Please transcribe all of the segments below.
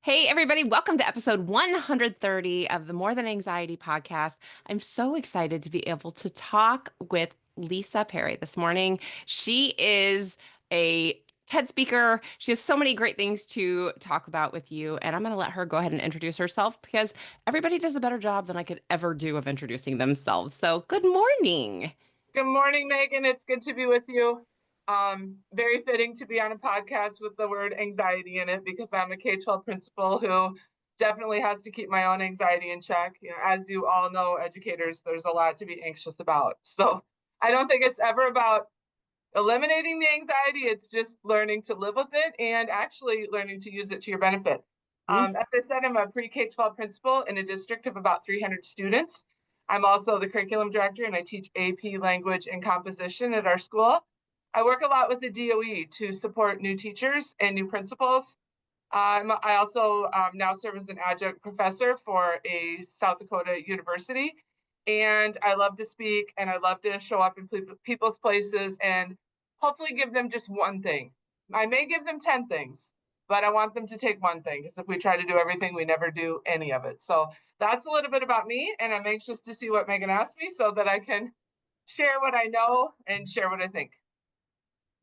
Hey, everybody, welcome to episode 130 of the More Than Anxiety podcast. I'm so excited to be able to talk with Lisa Parry this morning. She is a TED speaker. She has so many great things to talk about with you, and I'm going to let her go ahead and introduce herself because everybody does a better job than I could ever do of introducing themselves. So, good morning. Good morning, Megan. It's good to be with you. Very fitting to be on a podcast with the word anxiety in it because I'm a K-12 principal who definitely has to keep my own anxiety in check. As you all know, educators, there's a lot to be anxious about. So I don't think it's ever about eliminating the anxiety. It's just learning to live with it and actually learning to use it to your benefit. Mm. As I said, I'm a pre-K-12 principal in a district of about 300 students. I'm also the curriculum director and I teach AP language and composition at our school. I work a lot with the DOE to support new teachers and new principals. I also now serve as an adjunct professor for a South Dakota university. And I love to speak and I love to show up in people's places and hopefully give them just one thing. I may give them 10 things, but I want them to take one thing because if we try to do everything, we never do any of it. So that's a little bit about me. And I'm anxious to see what Megan asked me so that I can share what I know and share what I think.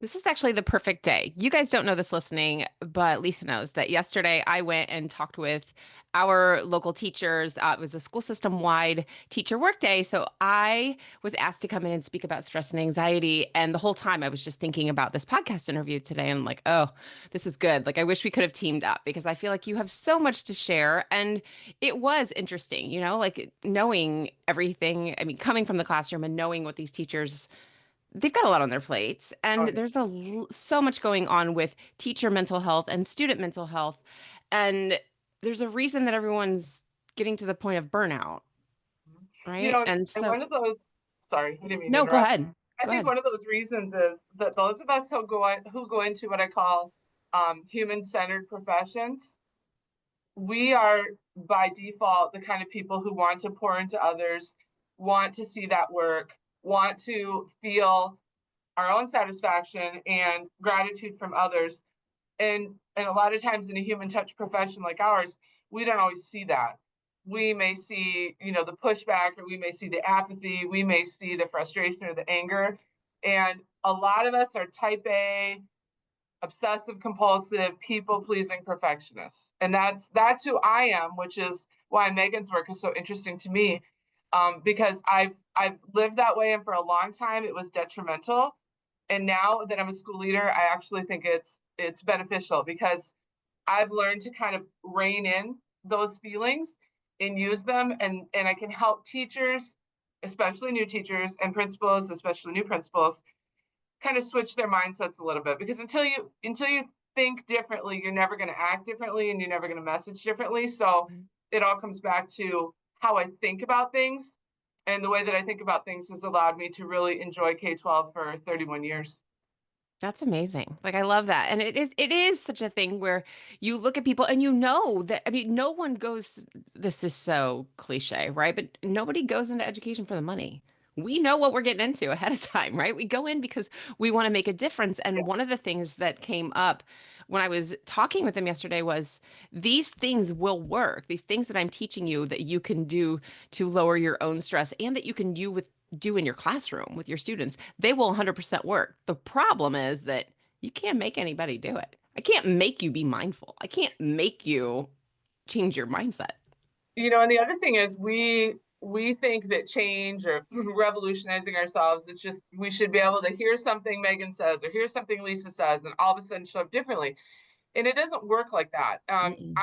This is actually the perfect day. You guys don't know this listening, but Lisa knows that yesterday I went and talked with our local teachers. It was a school system wide teacher workday. So I was asked to come in and speak about stress and anxiety. And the whole time I was just thinking about this podcast interview today. And I'm like, oh, this is good. Like, I wish we could have teamed up because I feel like you have so much to share. And it was interesting, like knowing everything. I mean, coming from the classroom and knowing what these teachers they've got a lot on their plates Oh, and yeah. there's so much going on with teacher mental health and student mental health and there's a reason that everyone's getting to the point of burnout, You right? know, And and so one of those, sorry, I didn't mean to no, go interrupt. ahead. I Go think ahead. one of those reasons is that those of us who go into what I call human-centered professions, we are by default the kind of people who want to pour into others, want to see that work, want to feel our own satisfaction and gratitude from others. And a lot of times in a human touch profession like ours, we don't always see that. We may see, the pushback, or we may see the apathy, we may see the frustration or the anger. And a lot of us are type A, obsessive compulsive, people pleasing perfectionists. And that's who I am, which is why Megan's work is so interesting to me. Because I've lived that way, and for a long time it was detrimental. And now that I'm a school leader, I actually think it's beneficial because I've learned to kind of rein in those feelings and use them, and I can help teachers, especially new teachers, and principals, especially new principals, kind of switch their mindsets a little bit because until you think differently, you're never going to act differently and you're never going to message differently. So it all comes back to how I think about things, and the way that I think about things has allowed me to really enjoy K-12 for 31 years. That's amazing. Like I love that. And it is such a thing where you look at people and you know that I mean no one goes this is so cliche, right? But nobody goes into education for the money. We know what we're getting into ahead of time, right? We go in because we want to make a difference. Yeah. And one of the things that came up when I was talking with them yesterday was these things will work. These things that I'm teaching you that you can do to lower your own stress and that you can do in your classroom with your students, they will 100% work. The problem is that you can't make anybody do it. I can't make you be mindful. I can't make you change your mindset. And the other thing is we think that change or revolutionizing ourselves, it's just we should be able to hear something Megan says or hear something Lisa says and all of a sudden show up differently. And it doesn't work like that. Mm-mm.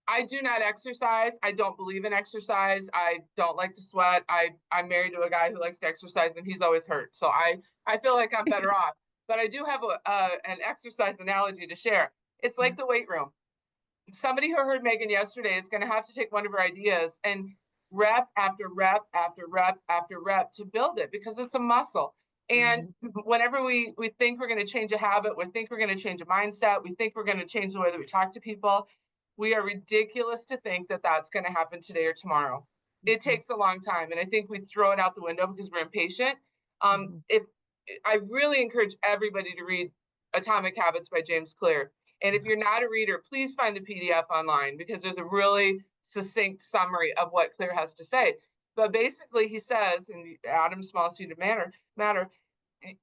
I do not exercise. I don't believe in exercise. I don't like to sweat. I'm married to a guy who likes to exercise and he's always hurt. So I feel like I'm better off. But I do have an exercise analogy to share. It's like the weight room. Somebody who heard Megan yesterday is going to have to take one of her ideas and rep after rep after rep after rep to build it because it's a muscle. And Mhm. whenever we think we're going to change a habit, we think we're going to change a mindset, we think we're going to change the way that we talk to people, we are ridiculous to think that that's going to happen today or tomorrow. It Mhm. takes a long time, and I think we throw it out the window because we're impatient. Mhm. If I really encourage everybody to read Atomic Habits by James Clear, And if you're not a reader, please find the PDF online because there's a really succinct summary of what Clear has to say. But basically, he says in Adam's small seed of matter,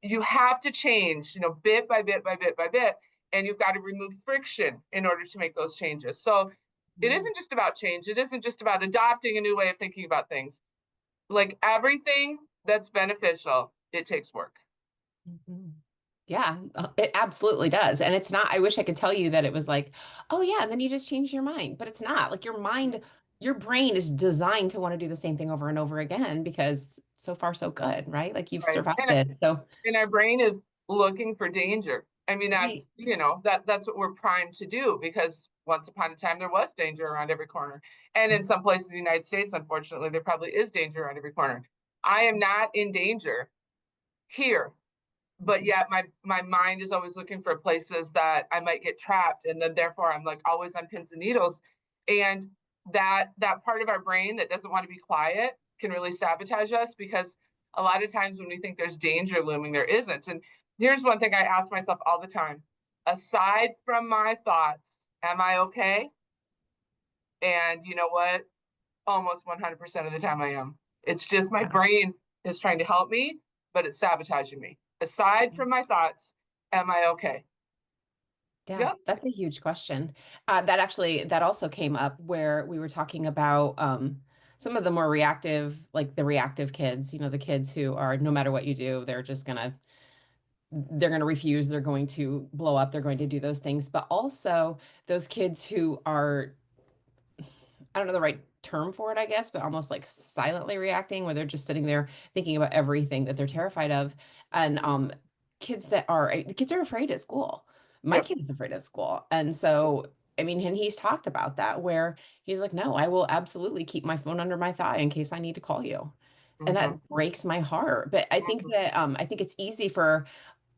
you have to change, bit by bit by bit by bit, and you've got to remove friction in order to make those changes. So it Mhm. isn't just about change. It isn't just about adopting a new way of thinking about things. Like everything that's beneficial, it takes work. Mhm. Yeah, it absolutely does. And it's not, I wish I could tell you that it was like, oh yeah, and then you just change your mind. But it's not. Like your mind, your brain is designed to want to do the same thing over and over again because so far so good, right? Like you've Right. survived it. So, And our brain is looking for danger. I mean, right. that's what we're primed to do because once upon a time there was danger around every corner. And in some places in the United States, unfortunately, there probably is danger around every corner. I am not in danger here, but Mhm. yet my mind is always looking for places that I might get trapped, and then therefore I'm like always on pins and needles. And that part of our brain that doesn't want to be quiet can really sabotage us because a lot of times when we think there's danger looming, there isn't. And here's one thing I ask myself all the time: aside from my thoughts, am I okay? And you know what? Almost 100% of the time I am. It's just my Yeah. brain is trying to help me, but it's sabotaging me. Aside from my thoughts, am I okay? Yeah, Yep. that's a huge question. That also came up where we were talking about some of the more reactive, like the reactive kids, the kids who are no matter what you do, they're gonna refuse, they're going to blow up, they're going to do those things. But also those kids who are I don't know the right term for it, I guess, but almost like silently reacting where they're just sitting there thinking about everything that they're terrified of. And the kids are afraid at school. My Yep. kid is afraid at school. And so, I mean, and he's talked about that where he's like, no, I will absolutely keep my phone under my thigh in case I need to call you. And that Mm-hmm. breaks my heart. But Mm-hmm. I think it's easy for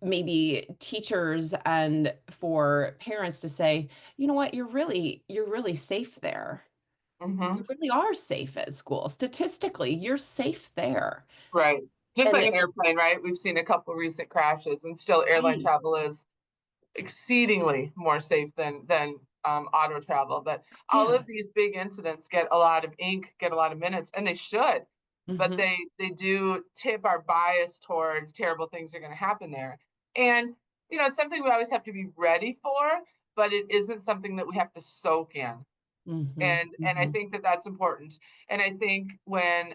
maybe teachers and for parents to say, you know what, you're really safe there. You Mm-hmm. really are safe at school. Statistically, you're safe there. Right. Just like And an airplane, right? We've seen a couple recent crashes, and still airline right. travel is exceedingly more safe than auto travel. But all Yeah. of these big incidents get a lot of ink, get a lot of minutes, and they should. But Hmm. they do tip our bias toward terrible things are going to happen there. And it's something we always have to be ready for, but it isn't something that we have to soak in. Hmm. And I Hmm. think that that's important. And I think when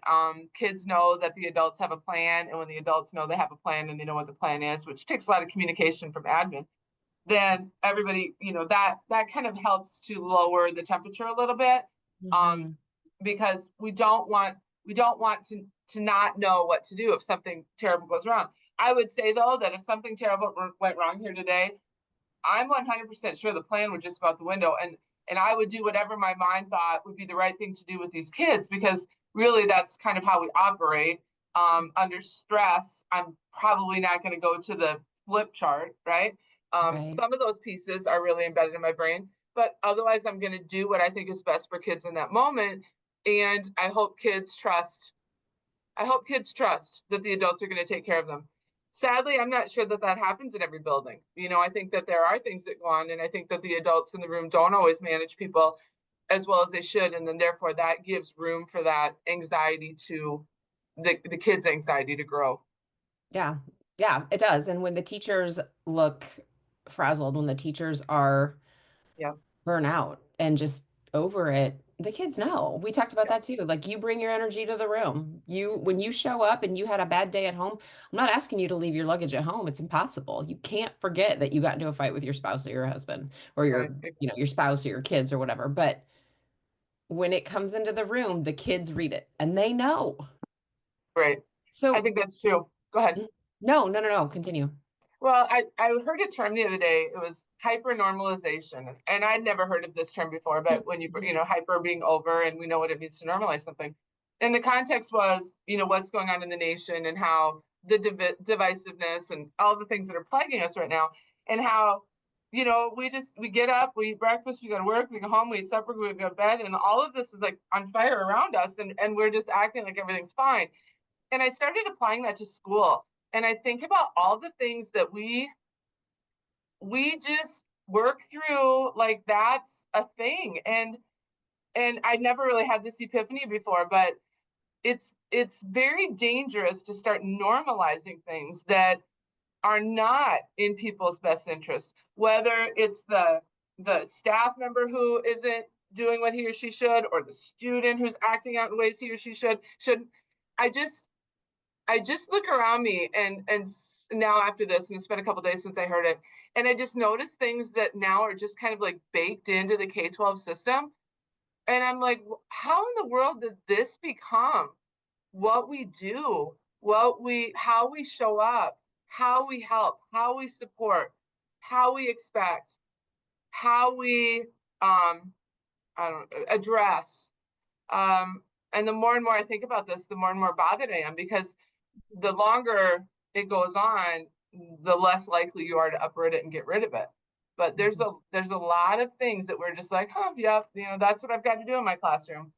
kids know that the adults have a plan, and when the adults know they have a plan and they know what the plan is, which takes a lot of communication from admin, then everybody, that kind of helps to lower the temperature a little bit, um, Hmm. because we don't want to not know what to do if something terrible goes wrong. I would say though that if something terrible went wrong here today, I'm 100% sure the plan would just go out the window, and I would do whatever my mind thought would be the right thing to do with these kids because really that's kind of how we operate. Under stress, I'm probably not going to go to the flip chart, right? Right. Some of those pieces are really embedded in my brain, but otherwise, I'm going to do what I think is best for kids in that moment. And I hope kids trust that the adults are going to take care of them. Sadly, I'm not sure that that happens in every building. I think that there are things that go on, and I think that the adults in the room don't always manage people as well as they should, and then therefore that gives room for that anxiety to the kids' anxiety to grow. Yeah. Yeah, it does. And when the teachers look frazzled, when the teachers are Yeah, burnt out and just over it, the kids know. We talked about yeah, that too. Like you bring your energy to the room. When you show up and you had a bad day at home, I'm not asking you to leave your luggage at home. It's impossible. You can't forget that you got into a fight with your spouse or your husband or right, your spouse or your kids or whatever. But when it comes into the room, the kids read it and they know. right. I So think that's true. Go ahead. no, no, no, no. Continue. Well, I heard a term the other day. It was hyper-normalization, and I'd never heard of this term before. But when hyper being over, and we know what it means to normalize something, and the context was what's going on in the nation and how the divisiveness and all the things that are plaguing us right now, and how we get up, we eat breakfast, we go to work, we go home, we eat supper, we go to bed, and all of this is like on fire around us, and we're just acting like everything's fine. And I started applying that to school. And I think about all the things that we just work through, like, that's a thing. And I never really had this epiphany before, but it's very dangerous to start normalizing things that are not in people's best interests, whether it's the staff member who isn't doing what he or she should, or the student who's acting out in ways he or she shouldn't. I just I just look around me, now after this, and it's been a couple days since I heard it, and I just noticed things that now are just kind of like baked into the K-12 system. And I'm like, how in the world did this become what we do, how we show up, how we help, how we support, how we expect, how we I don't address. And the more and more I think about this, the more and more bothered I am, because the longer it goes on, the less likely you are to uproot it and get rid of it. But there's a lot of things that we're just like, huh, yep, that's what I've got to do in my classroom.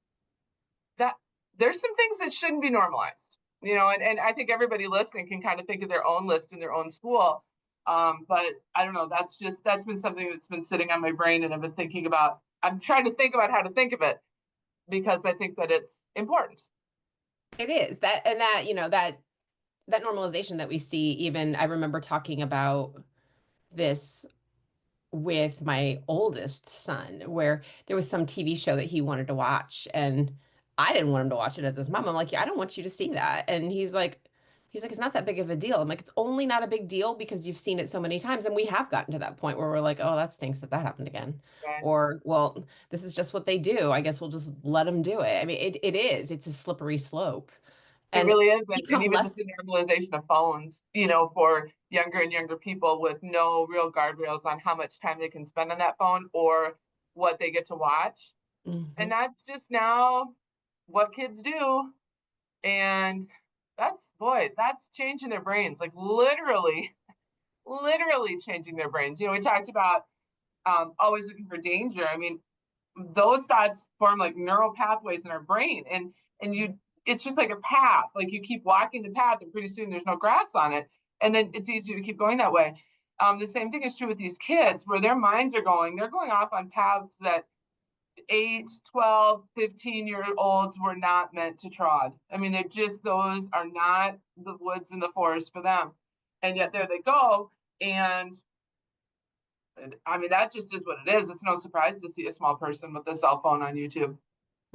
That There's some things that shouldn't be normalized, and I think everybody listening can kind of think of their own list in their own school. But I don't know, that's been something that's been sitting on my brain, and I'm trying to think about how to think of it, because I think that it's important. It is that, and that, that normalization that we see. Even I remember talking about this with my oldest son, where there was some TV show that he wanted to watch, and I didn't want him to watch it as his mom. I'm like, yeah, I don't want you to see that. And he's like, it's not that big of a deal. I'm like, it's only not a big deal because you've seen it so many times. And we have gotten to that point where we're like, oh, that stinks that that happened again. Right? Or, well, this is just what they do. I guess we'll just let them do it. I mean, it's a slippery slope. It And really is, and become even less. just the normalization of phones, for younger and younger people, with no real guardrails on how much time they can spend on that phone or what they get to watch. And Mhm. that's just now what kids do. And that's changing their brains, like literally changing their brains. We talked about always looking for danger. I mean, those thoughts form like neural pathways in our brain, and it's just like a path. Like, you keep walking the path, and pretty soon there's no grass on it, and then it's easier to keep going that way. The same thing is true with these kids, where their minds are going. They're going off on paths that 8, 12, 15-year olds were not meant to trod. I mean, those are not the woods and the forest for them. And yet there they go. And I mean, that just is what it is. It's no surprise to see a small person with a cell phone on YouTube.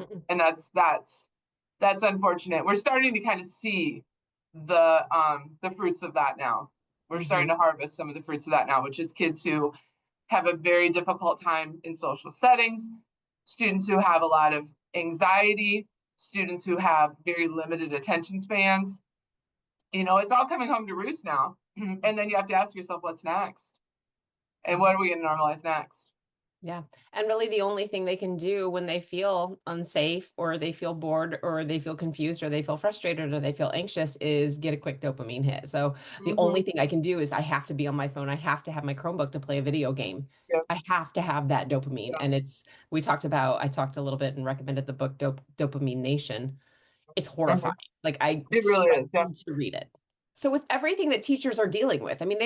Mm-mm. And that's unfortunate. We're starting to kind of see the fruits of that now. We're starting Mhm. to harvest some of the fruits of that now, which is kids who have a very difficult time in social settings, students who have a lot of anxiety, students who have very limited attention spans. It's all coming home to roost now. And then you have to ask yourself, what's next? And what are we going to normalize next? Yeah. And really the only thing they can do when they feel unsafe or they feel bored or they feel confused or they feel frustrated or they feel anxious is get a quick dopamine hit. So the only Mm-hmm. thing I can do is I have to be on my phone. I have to have my Chromebook to play a video game. Yep. I have to have that dopamine. Yeah. And I talked a little bit and recommended the book Dopamine Nation. It's horrifying. Mm-hmm. Like I It really is. Yeah. struggled to read it. So with everything that teachers are dealing with, I mean,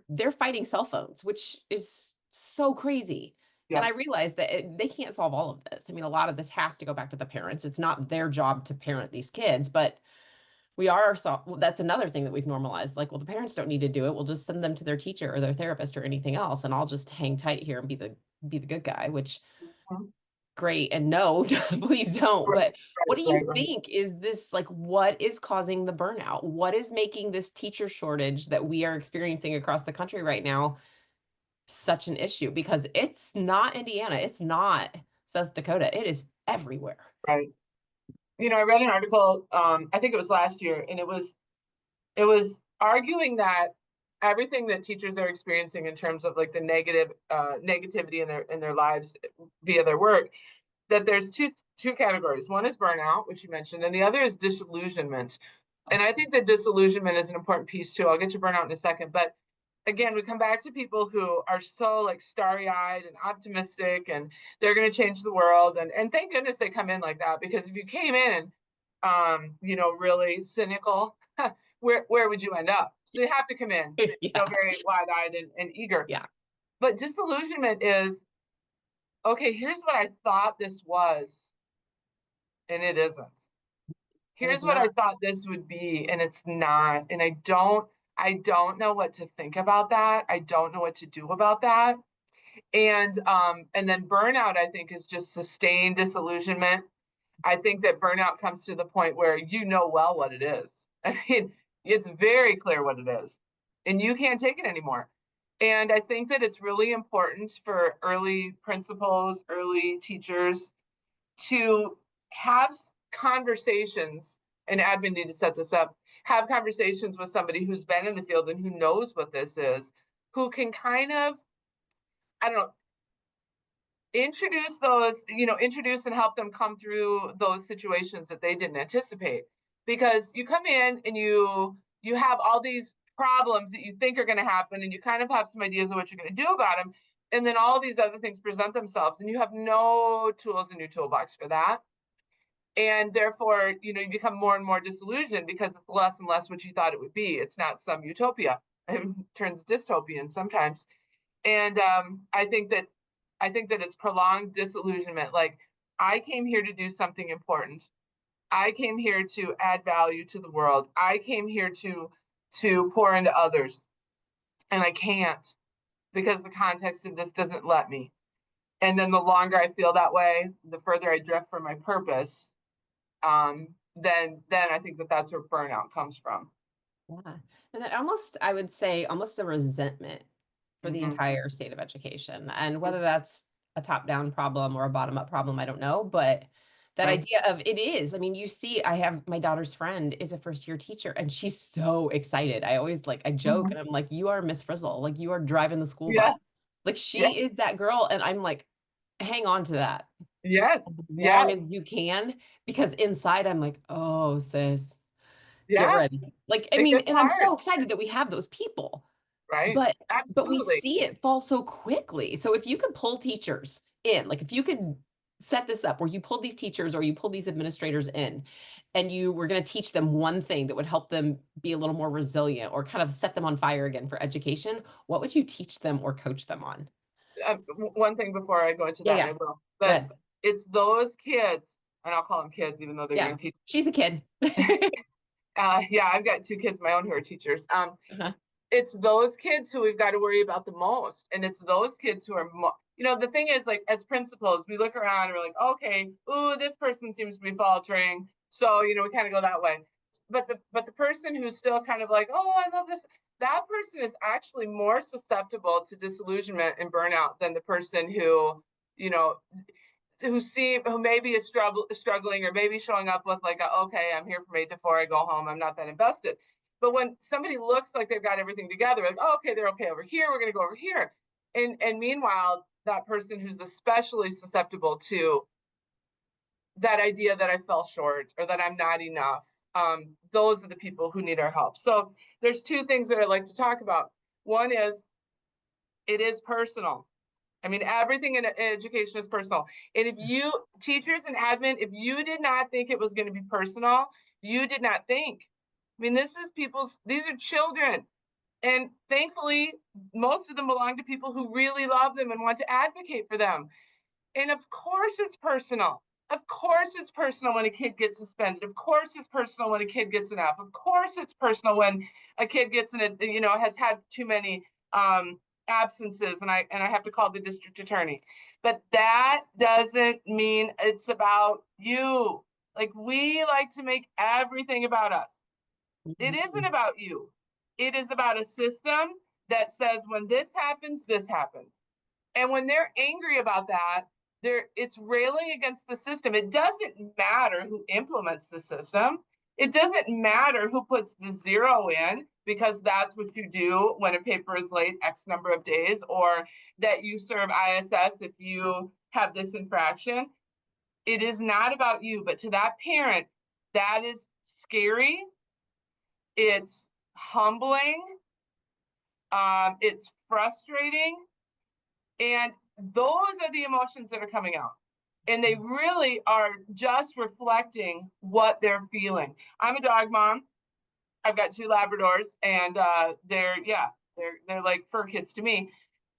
they're fighting cell phones, which is so crazy. And Yeah. I realize that they can't solve all of this. I mean, a lot of this has to go back to the parents. It's not their job to parent these kids, but well, that's another thing that we've normalized. Like, well, the parents don't need to do it. We'll just send them to their teacher or their therapist or anything else, and I'll just hang tight here and be the good guy, which Mhm. great. And no, please don't. Right, But what do you right, right. think is this, like, what is causing the burnout? What is making this teacher shortage that we are experiencing across the country right now such an issue? Because it's not Indiana, it's not South Dakota, it is everywhere. Right. I read an article, I think it was last year, and it was arguing that everything that teachers are experiencing in terms of like the negativity in their lives via their work, that there's two categories. One is burnout, which you mentioned, and the other is disillusionment. And I think that disillusionment is an important piece too. I'll get to burnout in a second, but again, we come back to people who are so like starry-eyed and optimistic, and they're going to change the world. And thank goodness they come in like that, because if you came in, really cynical, where would you end up? So you have to come in, Yeah. very wide-eyed and eager. Yeah. But disillusionment is, okay, here's what I thought this was, and it isn't. And Here's it's what I not. thought this would be, and it's not. And I don't know what to think about that. I don't know what to do about that. And then burnout, I think, is just sustained disillusionment. I think that burnout comes to the point where you know well what it is. I mean, it's very clear what it is, and you can't take it anymore. And I think that it's really important for early principals, early teachers to have conversations, and admin need to set this up, have conversations with somebody who's been in the field and who knows what this is, who can kind of, I don't know, introduce and help them come through those situations that they didn't anticipate. Because you come in and you have all these problems that you think are going to happen, and you kind of have some ideas of what you're going to do about them, and then all these other things present themselves and you have no tools in your toolbox for that. And therefore, you become more and more disillusioned because it's less and less what you thought it would be. It's not some utopia. It turns dystopian sometimes. And I think that it's prolonged disillusionment. Like, I came here to do something important. I came here to add value to the world. I came here to pour into others, and I can't, because the context of this doesn't let me. And then the longer I feel that way, the further I drift from my purpose. Then I think that that's where burnout comes from. Yeah. And that almost, I would say, almost a resentment for the Hmm. entire state of education. And whether that's a top-down problem or a bottom-up problem, I don't know. But that Right. idea of it is, I mean, you see, I have my daughter's friend is a first-year teacher and she's so excited. I always like, I joke Hmm. and I'm like, you are Miss Frizzle. Like you are driving the school bus. Yes. Like Yes. she is that girl. And I'm like, hang on to that Yes. as long Yes. as you can, because inside I'm like, oh, sis, get Yeah. ready. Like, I It mean, gets and I'm hard. so excited that we have those people, Right. but we Absolutely. see it fall so quickly. So if you could pull teachers in, like if you could set this up where you pulled these teachers or you pulled these administrators in and you were going to teach them one thing that would help them be a little more resilient or kind of set them on fire again for education, what would you teach them or coach them on? One thing before I go into Yeah, that, and I yeah. will, but Good. it's those kids, and I'll call them kids, even though they're young Yeah. teachers. She's a kid. Yeah, I've got two kids of my own who are teachers. Uh-huh. It's those kids who we've got to worry about the most, and it's those kids who are the thing is, like, as principals, we look around and we're like, okay, ooh, this person seems to be faltering, so we kind of go that way. But the person who's still kind of like, oh, I love this, that person is actually more susceptible to disillusionment and burnout than the person you know who maybe is struggling, or maybe showing up with like, okay, I'm here from 8 to 4, I go home, I'm not that invested. But when somebody looks like they've got everything together, like, oh, okay, they're okay over here, we're going to go over here. And meanwhile, that person who's especially susceptible to that idea that I fell short or that I'm not enough, those are the people who need our help. So there's two things that I like to talk about. One is, it is personal. I mean, everything in education is personal. And if you, teachers and admin, if you did not think it was going to be personal, you did not think. I mean, these are children. And thankfully, most of them belong to people who really love them and want to advocate for them. And of course, it's personal. Of course, it's personal when a kid gets suspended. Of course, it's personal when a kid gets an F. Of course, it's personal when a kid has had too many absences, and I have to call the district attorney. But that doesn't mean it's about you. Like, we like to make everything about us. It isn't Mhm. about you. It is about a system that says, when this happens, this happens. And when they're angry about that, it's railing against the system. It doesn't matter who implements the system. It doesn't matter who puts the zero in, because that's what you do when a paper is late X number of days, or that you serve ISS if you have this infraction. It is not about you. But to that parent, that is scary. It's humbling. It's frustrating. And those are the emotions that are coming out. And they really are just reflecting what they're feeling. I'm a dog mom. I've got two Labradors, and they're like fur kids to me.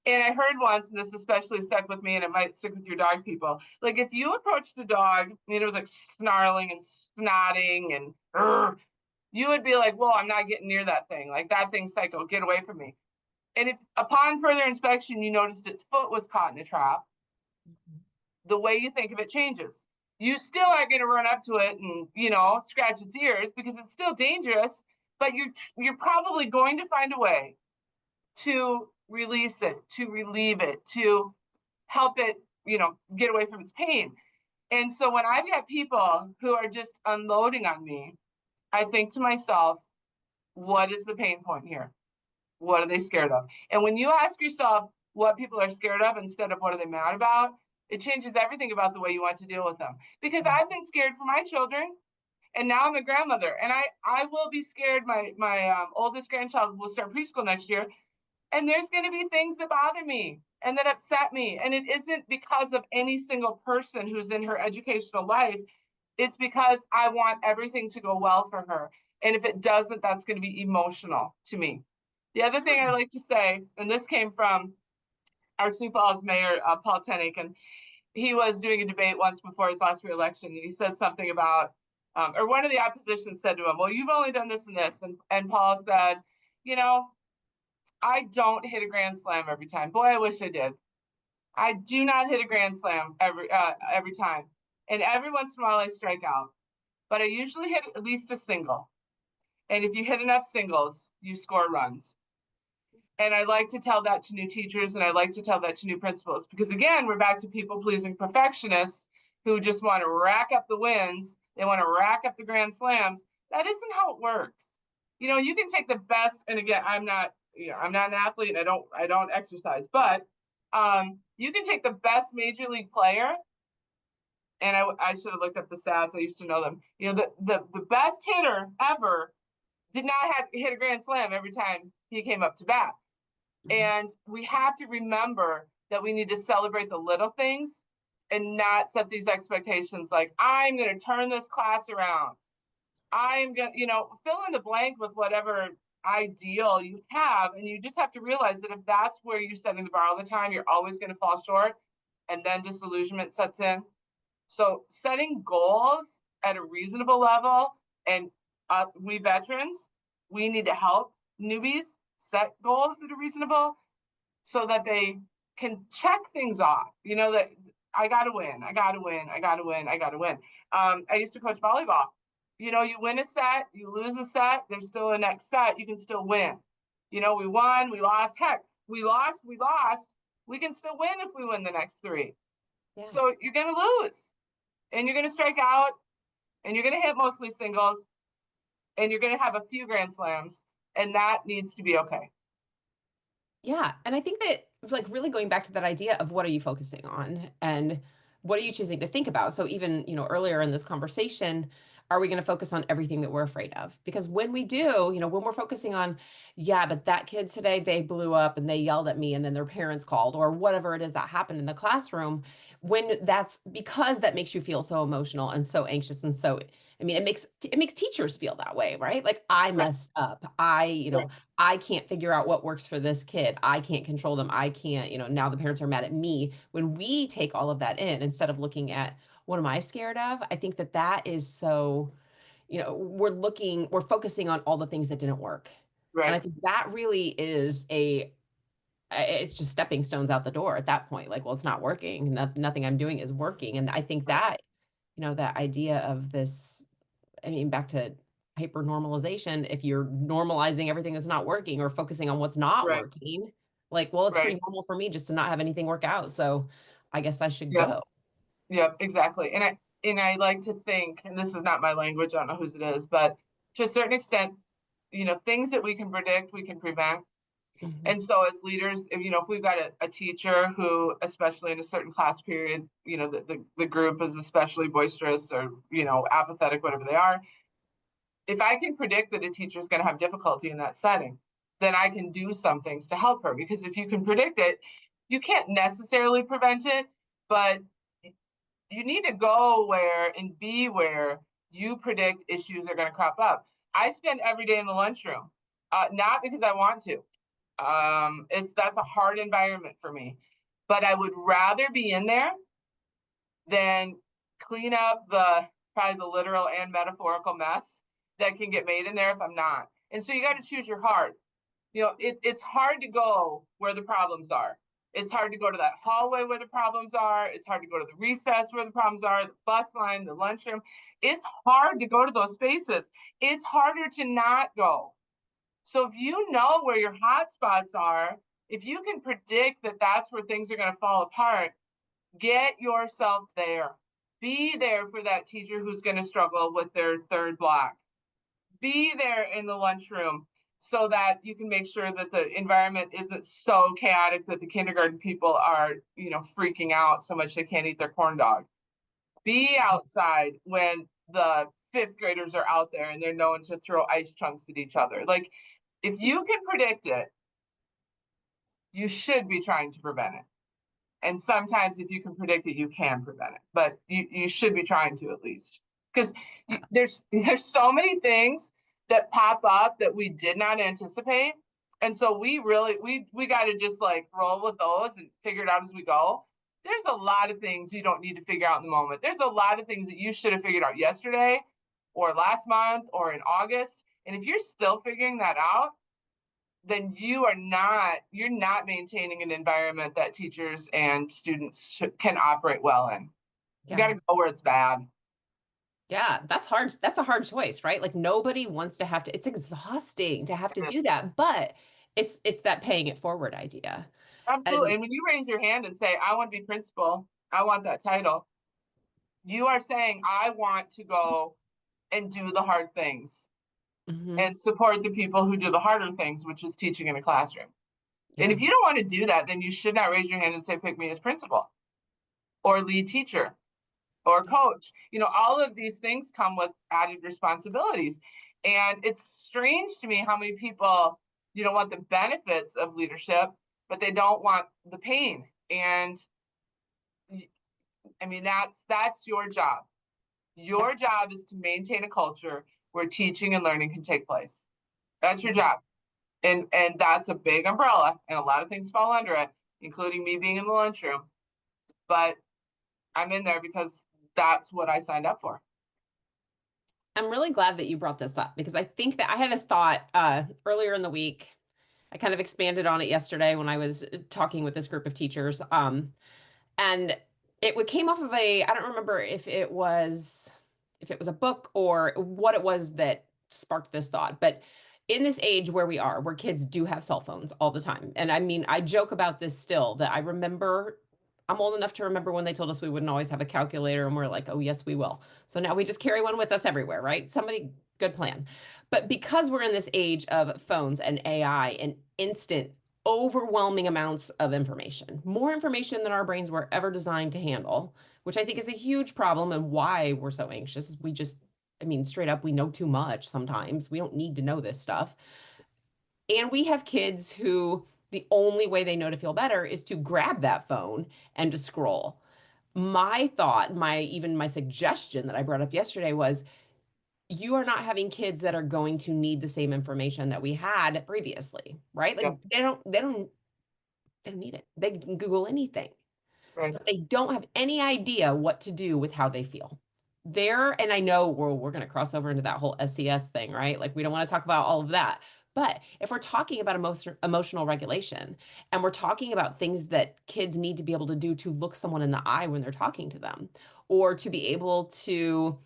And I heard once, and this especially stuck with me, and it might stick with your dog people. Like if you approached a dog and it was like snarling and snotting and you would be like, "Whoa, I'm not getting near that thing. Like that thing's psycho. Get away from me." And if upon further inspection you noticed its foot was caught in a trap, the way you think of it changes. You still aren't going to run up to it and, scratch its ears because it's still dangerous, but you're probably going to find a way to release it, to relieve it, to help it, get away from its pain. And so when I've got people who are just unloading on me, I think to myself, what is the pain point here? What are they scared of? And when you ask yourself what people are scared of instead of what are they mad about, it changes everything about the way you want to deal with them. Because I've been scared for my children, and now I'm a grandmother, and I will be scared. My oldest grandchild will start preschool next year, and there's going to be things that bother me and that upset me, and it isn't because of any single person who's in her educational life. It's because I want everything to go well for her, and if it doesn't, that's going to be emotional to me. The other thing I like to say, and this came from our Sioux Falls mayor, Paul Tenick, and he was doing a debate once before his last reelection, and he said something about, or one of the opposition said to him, "Well, you've only done this and this," and Paul said, "You know, I don't hit a grand slam every time. Boy, I wish I did. I do not hit a grand slam every time, and every once in a while I strike out, but I usually hit at least a single. And if you hit enough singles, you score runs." And I like to tell that to new teachers, and I like to tell that to new principals, because again, we're back to people pleasing perfectionists who just want to rack up the wins. They want to rack up the grand slams. That isn't how it works. You can take the best, and again, I'm not an athlete, and I don't exercise, but you can take the best major league player, and I should have looked up the stats. I used to know them. The best hitter ever did not have hit a grand slam every time he came up to bat. And we have to remember that we need to celebrate the little things and not set these expectations like, I'm going to turn this class around. I'm going to, fill in the blank with whatever ideal you have. And you just have to realize that if that's where you're setting the bar all the time, you're always going to fall short. And then disillusionment sets in. So setting goals at a reasonable level, and we veterans, we need to help newbies set goals that are reasonable so that they can check things off. That I got to win, I got to win, I got to win, I got to win. I used to coach volleyball. You win a set, you lose a set, there's still a next set, you can still win. We won, we lost, heck, we lost, we can still win if we win the next three. Yeah. So you're going to lose, and you're going to strike out, and you're going to hit mostly singles, and you're going to have a few grand slams, and that needs to be okay. Yeah, and I think that like really going back to that idea of what are you focusing on and what are you choosing to think about? So even, earlier in this conversation, are we going to focus on everything that we're afraid of? Because when we do, when we're focusing on, yeah, but that kid today, they blew up and they yelled at me and then their parents called or whatever it is that happened in the classroom, when that's because that makes you feel so emotional and so anxious and so I mean, it makes teachers feel that way, right? Like I Right, messed up. I, right, I can't figure out what works for this kid. I can't control them. I can't, now the parents are mad at me. When we take all of that in instead of looking at what am I scared of, I think that that is so, we're focusing on all the things that didn't work. And I right, think that really is it's just stepping stones out the door at that point. Like, well, it's not working. Nothing I'm doing is working. And I think right, that, that idea of this, I mean, back to hyper normalization, if you're normalizing everything that's not working or focusing on what's not right, working, like, well, it's right. pretty normal for me just to not have anything work out. So I guess I should Yep, go. yep, exactly. And I like to think, and this is not my language, I don't know whose it is, but to a certain extent, things that we can predict, we can prevent. Mhm. And so as leaders, if we've got a teacher who, especially in a certain class period, the group is especially boisterous or, apathetic, whatever they are, if I can predict that a teacher is going to have difficulty in that setting, then I can do some things to help her. Because if you can predict it, you can't necessarily prevent it, but you need to go where and be where you predict issues are going to crop up. I spend every day in the lunchroom, not because I want to. That's a hard environment for me. But I would rather be in there than clean up the probably the literal and metaphorical mess that can get made in there if I'm not. And so you got to choose your heart. It's hard to go where the problems are. It's hard to go to that hallway where the problems are. It's hard to go to the recess where the problems are, the bus line, the lunchroom. It's hard to go to those spaces. It's harder to not go. So if you know where your hot spots are, if you can predict that that's where things are going to fall apart, get yourself there. Be there for that teacher who's going to struggle with their third block. Be there in the lunchroom so that you can make sure that the environment isn't so chaotic that the kindergarten people are, freaking out so much they can't eat their corn dog. Be outside when the fifth graders are out there and they're known to throw ice chunks at each other. Like, if you can predict it, you should be trying to prevent it. And sometimes if you can predict it, you can prevent it, but you should be trying to, at least, because there's so many things that pop up that we did not anticipate. And so we got to just like roll with those and figure it out as we go. There's a lot of things you don't need to figure out in the moment. There's a lot of things that you should have figured out yesterday or last month or in August. And if you're still figuring that out, then you're not maintaining an environment that teachers and students can operate well in. You got Yeah. to go where it's bad. Yeah, that's hard. That's a hard choice, right? Like nobody wants to have to, it's exhausting to have to do that, but it's that paying it forward idea. Absolutely. And And when you raise your hand and say, I want to be principal, I want that title, you are saying, I want to go and do the hard things mhm, and support the people who do the harder things, which is teaching in a classroom. And yeah, if you don't want to do that, then you should not raise your hand and say, pick me as principal or lead teacher or coach. All of these things come with added responsibilities. And it's strange to me how many people, want the benefits of leadership, but they don't want the pain. And I mean, that's your job. yeah, Your job is to maintain a culture where teaching and learning can take place. That's your yeah. job. And that's a big umbrella, and a lot of things fall under it, including me being in the lunchroom. But I'm in there because that's what I signed up for. I'm really glad that you brought this up because I think that I had this thought earlier in the week. I kind of expanded on it yesterday when I was talking with this group of teachers. And came off of I don't remember if it was a book or what it was that sparked this thought, but in this age where we are, where kids do have cell phones all the time. And I mean, I joke about this still that I'm old enough to remember when they told us we wouldn't always have a calculator and we're like, oh yes, we will. So now we just carry one with us everywhere, right? Good plan. But because we're in this age of phones and AI and instant overwhelming amounts of information, more information than our brains were ever designed to handle, which I think is a huge problem and why we're so anxious. I mean, straight up, we know too much sometimes. We don't need to know this stuff. And we have kids who the only way they know to feel better is to grab that phone and to scroll. My thought, my suggestion that I brought up yesterday was you are not having kids that are going to need the same information that we had previously, right? Yeah, Like they don't need it. They can Google anything, right. but they don't have any idea what to do with how they feel. And I know we're going to cross over into that whole SES thing, right? Like we don't want to talk about all of that. But if we're talking about emotional regulation and we're talking about things that kids need to be able to do to look someone in the eye when they're talking to them, or to be able to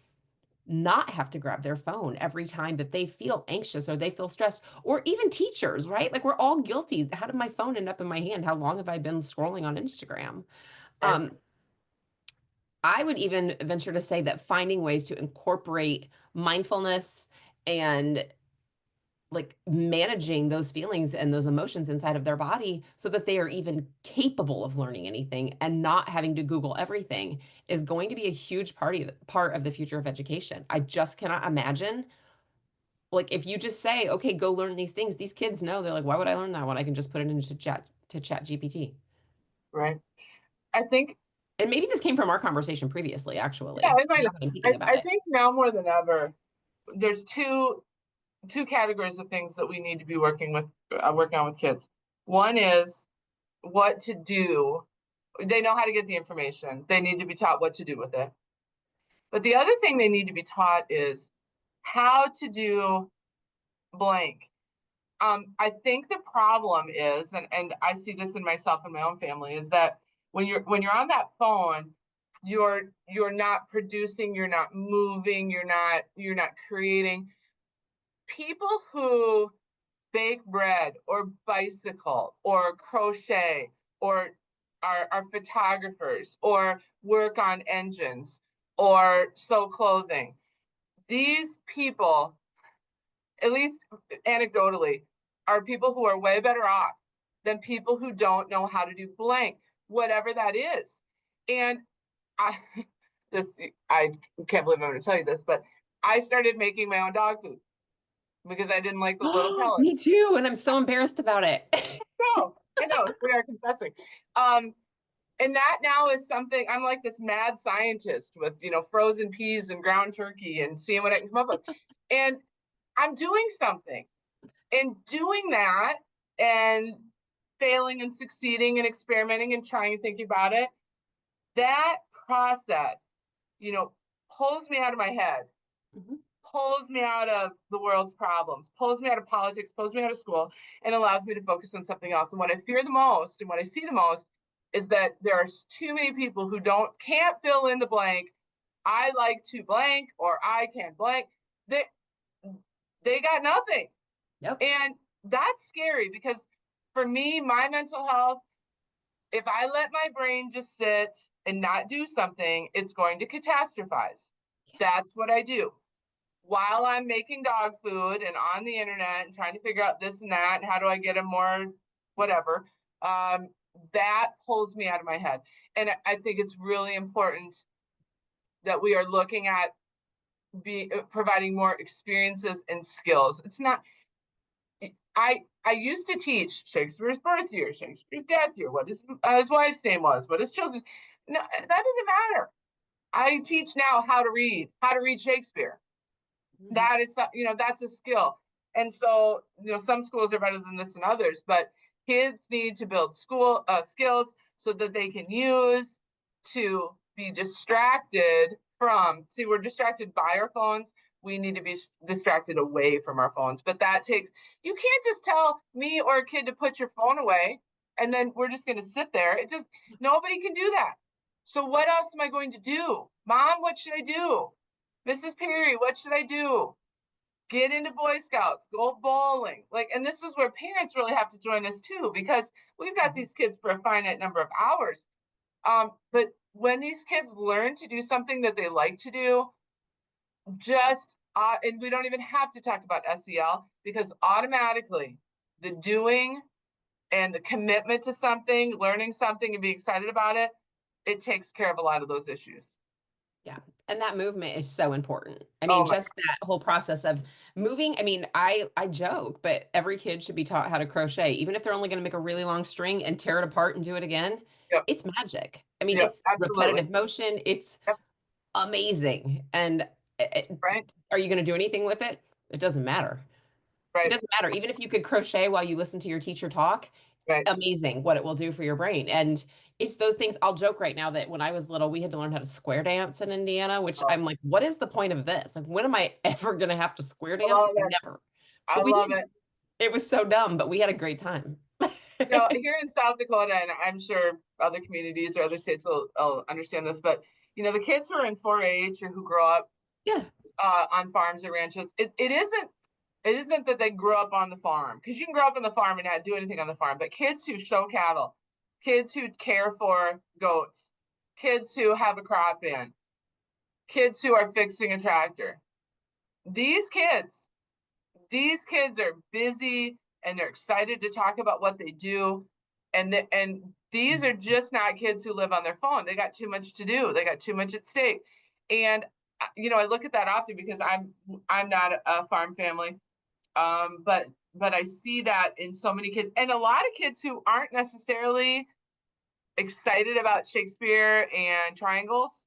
not have to grab their phone every time that they feel anxious or they feel stressed, or even teachers, right? Like we're all guilty. How did my phone end up in my hand? How long have I been scrolling on Instagram? Right. Um, I would even venture to say that finding ways to incorporate mindfulness and like managing those feelings and those emotions inside of their body so that they are even capable of learning anything and not having to Google everything is going to be a huge part of the future of education. I just cannot imagine, like, if you just say, okay, go learn these things, these kids know, they're like, why would I learn that when I can just put it into chat GPT? Right. I think, And maybe this came from our conversation previously, yeah, actually. it might Now have. that I'm thinking I, about I it. think now more than ever, there's two categories of things that we need to be working on with kids. One is what to do. They know how to get the information. They need to be taught what to do with it. But the other thing they need to be taught is how to do blank. I think the problem is, and I see this in myself and my own family, is that when you're on that phone, you're not producing, you're not moving, you're not creating. People who bake bread or bicycle or crochet or are photographers or work on engines or sew clothing. These people, at least anecdotally, are people who are way better off than people who don't know how to do blank, whatever that is. And I this I can't believe I'm going to tell you this, but I started making my own dog food because I didn't like the little pellets. Me too, and I'm so embarrassed about it. No, I know we are confessing. Um, and that now is something I'm like this mad scientist with, frozen peas and ground turkey and seeing what I can come up with. And I'm doing something. And doing that and failing and succeeding and experimenting and trying and thinking about it, that process, you know, pulls me out of my head, Mhm. pulls me out of the world's problems, pulls me out of politics, pulls me out of school, and allows me to focus on something else. And what I fear the most and what I see the most is that there are too many people who can't fill in the blank. I like to blank or I can blank. They they got nothing. Yep. And that's scary because for me, my mental health, if I let my brain just sit and not do something, it's going to catastrophize. That's what I do. While I'm making dog food and on the internet and trying to figure out this and that, and how do I get them more, whatever, um, that pulls me out of my head. And I think it's really important that we are looking at providing more experiences and skills. It's not, I used to teach Shakespeare's birth year, Shakespeare's death year, what his wife's name was, what his children. No, that doesn't matter. I teach now how to read Shakespeare. Mhm. That is, that's a skill. And so, some schools are better than this than others, but kids need to build school skills so that they can use to be distracted from. See, we're distracted by our phones. We need to be distracted away from our phones. But that takes, you can't just tell me or a kid to put your phone away and then we're just going to sit there. Nobody can do that. So, what else am I going to do? Mom, what should I do? Mrs. Perry, what should I do? Get into Boy Scouts, go bowling. And this is where parents really have to join us too, because we've got Mhm. these kids for a finite number of hours. But when these kids learn to do something that they like to do, and we don't even have to talk about SEL because automatically the doing and the commitment to something, learning something and being excited about it, it takes care of a lot of those issues. Yeah. And that movement is so important. I Oh mean, my just that whole process of moving. I mean, I joke, but every kid should be taught how to crochet, even if they're only going to make a really long string and tear it apart and do it again. Yep, It's magic. I mean, yep, it's absolutely. repetitive motion. It's Yep, amazing. And right, are you going to do anything with it? It doesn't matter. It right, doesn't matter. Even if you could crochet while you listen to your teacher talk, right. amazing what it will do for your brain. And it's those things. I'll joke right now that when I was little, we had to learn how to square dance in Indiana, which Oh, I'm like, what is the point of this? Like, when am I ever going to have to square I dance? love it. Never. I But we love did. it. It was so dumb, but we had a great time. Here in South Dakota, and I'm sure other communities or other states will understand this, but the kids who are in 4-H or who grow up Yeah. on farms or ranches, it isn't that they grew up on the farm because you can grow up on the farm and not do anything on the farm. But kids who show cattle, kids who care for goats, kids who have a crop in, kids who are fixing a tractor, these kids these kids are busy and they're excited to talk about what they do. And these are just not kids who live on their phone. They got too much to do. They got too much at stake. And I look at that often because I'm not a farm family. But I see that in so many kids and a lot of kids who aren't necessarily excited about Shakespeare and triangles.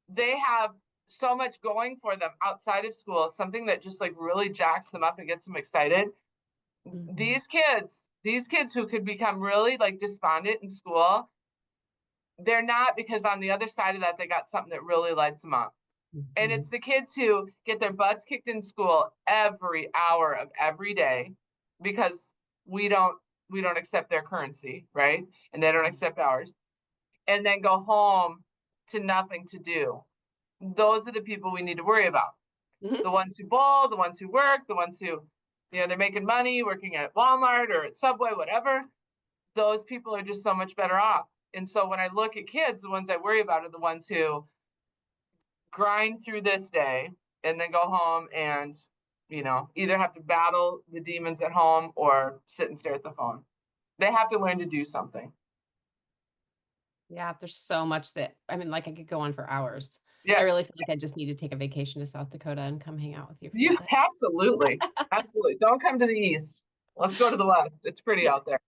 They have so much going for them outside of school, something that just like really jacks them up and gets them excited. Mhm. These kids these kids who could become really like despondent in school, they're not, because on the other side of that, they got something that really lights them up. And Mhm. it's the kids who get their butts kicked in school every hour of every day because we don't we don't accept their currency, right? And they don't accept ours. And then go home to nothing to do. Those are the people we need to worry about. Mhm. The ones who bowl, the ones who work, the ones who, they're making money working at Walmart or at Subway, whatever. Those people are just so much better off. And so when I look at kids, the ones I worry about are the ones who grind through this day and then go home and, either have to battle the demons at home or sit and stare at the phone. They have to learn to do something. Yeah, there's so much that I mean, like, I could go on for hours. I Yes, really feel like I just need to take a vacation to South Dakota and come hang out with you for you a bit. absolutely, absolutely. Don't come to the east. Let's go to the west. It's pretty Yeah. out there.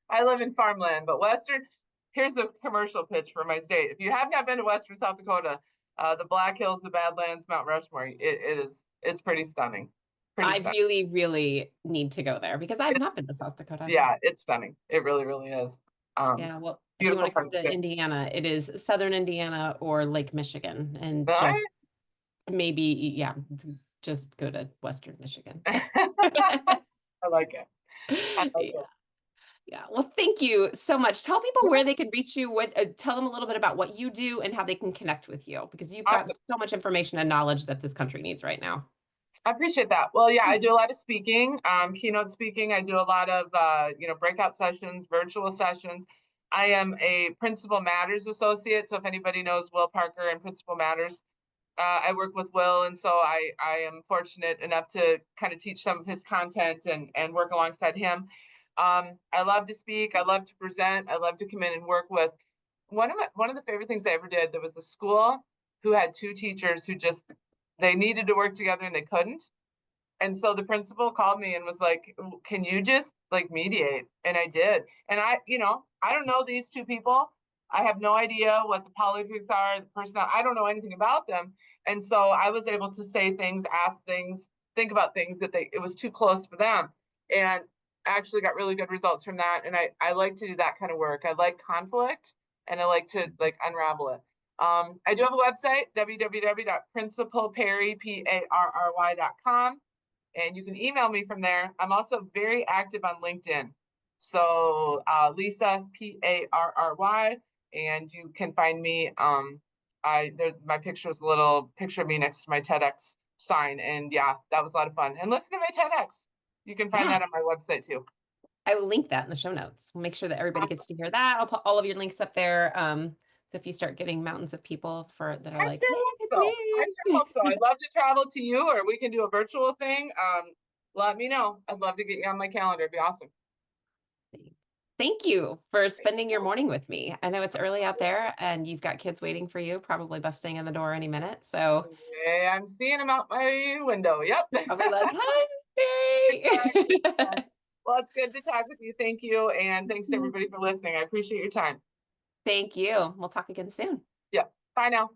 I live in farmland, but Western, here's the commercial pitch for my state. If you have not been to Western South Dakota, the Black Hills, the Badlands, Mount Rushmore, it's pretty stunning. Pretty I stunning. really, really need to go there because I've It, not been to South Dakota. yeah, it's stunning. It really, really is. Yeah, well, if you Beautiful wanna come part of the to state. Indiana, it is Southern Indiana or Lake Michigan, and All just maybe, yeah, just go to Western Michigan. right. I like it. I like Yeah. it. Yeah. Well, thank you so much. Tell people where they can reach you, tell them a little bit about what you do and how they can connect with you because you've got Awesome. so much information and knowledge that this country needs right now. I appreciate that. Well, yeah, I do a lot of speaking, keynote speaking. I do a lot of, breakout sessions, virtual sessions. I am a Principal Matters associate. So if anybody knows Will Parker and Principal Matters, I work with Will, and so I am fortunate enough to kind of teach some of his content and work alongside him. I love to speak. I love to present. I love to come in and work with. One of the favorite things I ever did. There was the school who had two teachers who just they needed to work together and they couldn't. And so the principal called me and was like, "Can you just like mediate?" And I did. And I don't know these two people. I have no idea what the politics are, the person. I don't know anything about them. And so I was able to say things, ask things, think about things that it was too close for them. And I actually got really good results from that. And I like to do that kind of work. I like conflict and I like to like unravel it. I do have a website, www.principalparry.com, and you can email me from there. I'm also very active on LinkedIn. So Lisa Parry, and you can find me. My picture was a little picture of me next to my TEDx sign, and yeah, that was a lot of fun. And listen to my TEDx. You can find Yeah. that on my website too. I will link that in the show notes. We'll make sure that everybody gets to hear that. I'll put all of your links up there. So if you start getting mountains of people for that are I like, sure hey, hope it's so. I sure me. hope so. I'd love to travel to you, or we can do a virtual thing. Let me know. I'd love to get you on my calendar. It'd be awesome. Thank you for spending your morning with me. I know it's early out there and you've got kids waiting for you, probably busting in the door any minute. So Yeah, I'm seeing them out my window. Yep. I'll be like, hi, Exactly. Mary. Well, it's good to talk with you. Thank you. And thanks to everybody for listening. I appreciate your time. Thank you. We'll talk again soon. Yeah. Bye now.